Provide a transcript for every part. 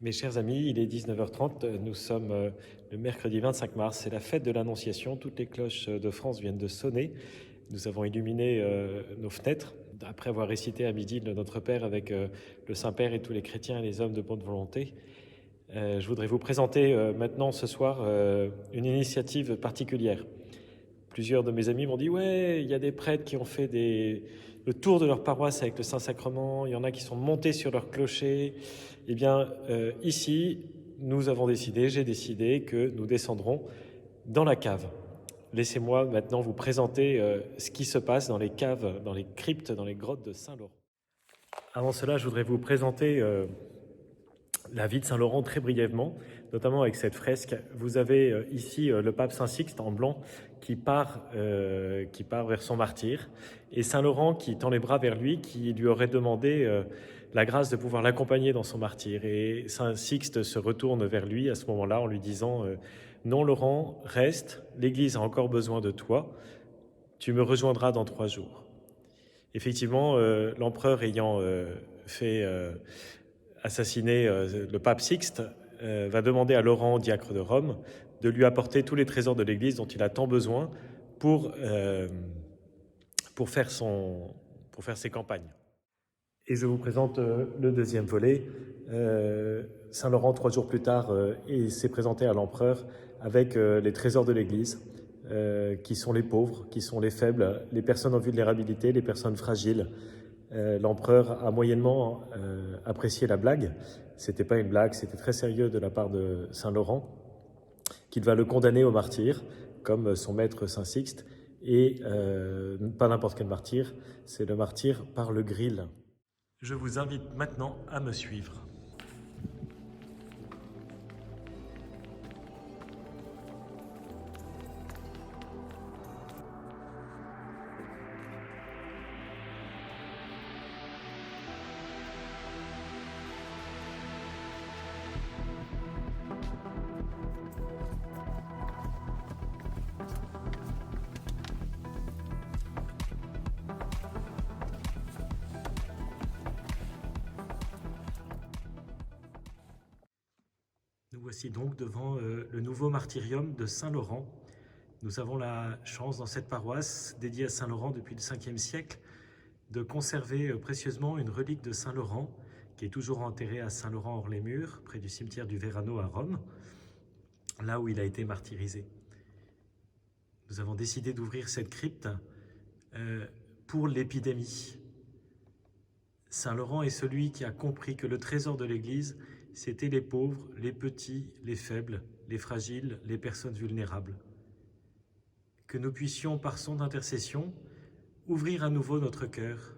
Mes chers amis, il est 19h30, nous sommes le mercredi 25 mars, c'est la fête de l'Annonciation, toutes les cloches de France viennent de sonner, nous avons illuminé nos fenêtres, après avoir récité à midi le Notre Père avec le Saint-Père et tous les chrétiens et les hommes de bonne volonté. Je voudrais vous présenter maintenant ce soir une initiative particulière. Plusieurs de mes amis m'ont dit « Ouais, il y a des prêtres qui ont fait le tour de leur paroisse avec le Saint-Sacrement, il y en a qui sont montés sur leur clocher. » Eh bien, ici, j'ai décidé que nous descendrons dans la cave. Laissez-moi maintenant vous présenter ce qui se passe dans les caves, dans les cryptes, dans les grottes de Saint-Laurent. Avant cela, je voudrais vous présenter la vie de Saint-Laurent très brièvement, notamment avec cette fresque. Vous avez ici le pape Saint Sixte en blanc qui part vers son martyre, et Saint-Laurent qui tend les bras vers lui, qui lui aurait demandé la grâce de pouvoir l'accompagner dans son martyre. Et Saint Sixte se retourne vers lui à ce moment-là en lui disant non Laurent, reste, l'Église a encore besoin de toi, tu me rejoindras dans 3 jours. Effectivement, l'empereur ayant fait assassiner le pape Sixte, va demander à Laurent, diacre de Rome, de lui apporter tous les trésors de l'Église dont il a tant besoin pour faire ses campagnes. Et je vous présente le deuxième volet. Saint Laurent, 3 jours plus tard, s'est présenté à l'empereur avec les trésors de l'Église, qui sont les pauvres, qui sont les faibles, les personnes en vulnérabilité, les personnes fragiles. L'empereur a moyennement apprécié la blague. C'était pas une blague, c'était très sérieux de la part de Saint Laurent, qu'il va le condamner au martyre, comme son maître Saint Sixte, et pas n'importe quel martyre, c'est le martyre par le grill. Je vous invite maintenant à me suivre. Nous voici donc devant le nouveau martyrium de Saint-Laurent. Nous avons la chance dans cette paroisse dédiée à Saint-Laurent depuis le 5e siècle de conserver précieusement une relique de Saint-Laurent qui est toujours enterrée à Saint-Laurent-hors-les-Murs, près du cimetière du Verano à Rome, là où il a été martyrisé. Nous avons décidé d'ouvrir cette crypte pour l'épidémie. Saint-Laurent est celui qui a compris que le trésor de l'Église, c'était les pauvres, les petits, les faibles, les fragiles, les personnes vulnérables. Que nous puissions, par son intercession, ouvrir à nouveau notre cœur.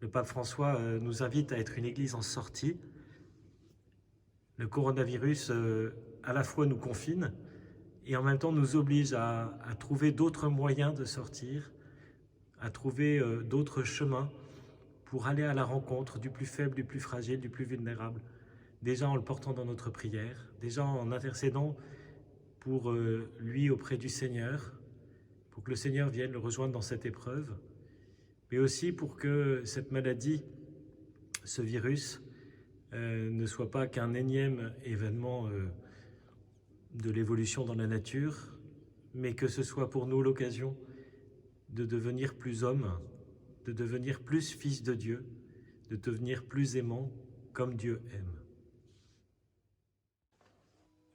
Le pape François nous invite à être une Église en sortie. Le coronavirus, à la fois nous confine et en même temps nous oblige à trouver d'autres moyens de sortir, à trouver d'autres chemins pour aller à la rencontre du plus faible, du plus fragile, du plus vulnérable, déjà en le portant dans notre prière, déjà en intercédant pour lui auprès du Seigneur, pour que le Seigneur vienne le rejoindre dans cette épreuve, mais aussi pour que cette maladie, ce virus, ne soit pas qu'un énième événement de l'évolution dans la nature, mais que ce soit pour nous l'occasion de devenir plus hommes, de devenir plus fils de Dieu, de devenir plus aimant comme Dieu aime.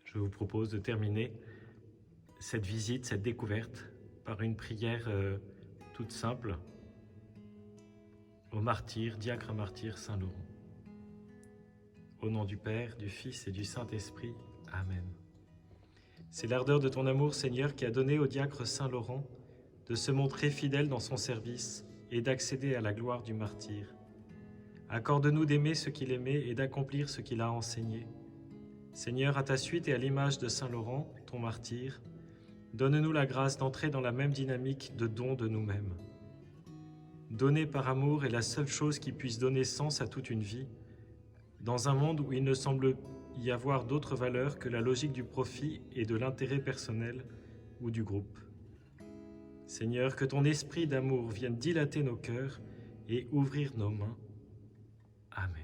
Je vous propose de terminer cette visite, cette découverte, par une prière toute simple au martyr, diacre martyr Saint Laurent. Au nom du Père, du Fils et du Saint-Esprit. Amen. C'est l'ardeur de ton amour, Seigneur, qui a donné au diacre Saint Laurent de se montrer fidèle dans son service et d'accéder à la gloire du martyr. Accorde-nous d'aimer ce qu'il aimait et d'accomplir ce qu'il a enseigné. Seigneur, à ta suite et à l'image de Saint Laurent, ton martyr, donne-nous la grâce d'entrer dans la même dynamique de don de nous-mêmes. Donner par amour est la seule chose qui puisse donner sens à toute une vie, dans un monde où il ne semble y avoir d'autres valeurs que la logique du profit et de l'intérêt personnel ou du groupe. Seigneur, que ton esprit d'amour vienne dilater nos cœurs et ouvrir nos mains. Amen.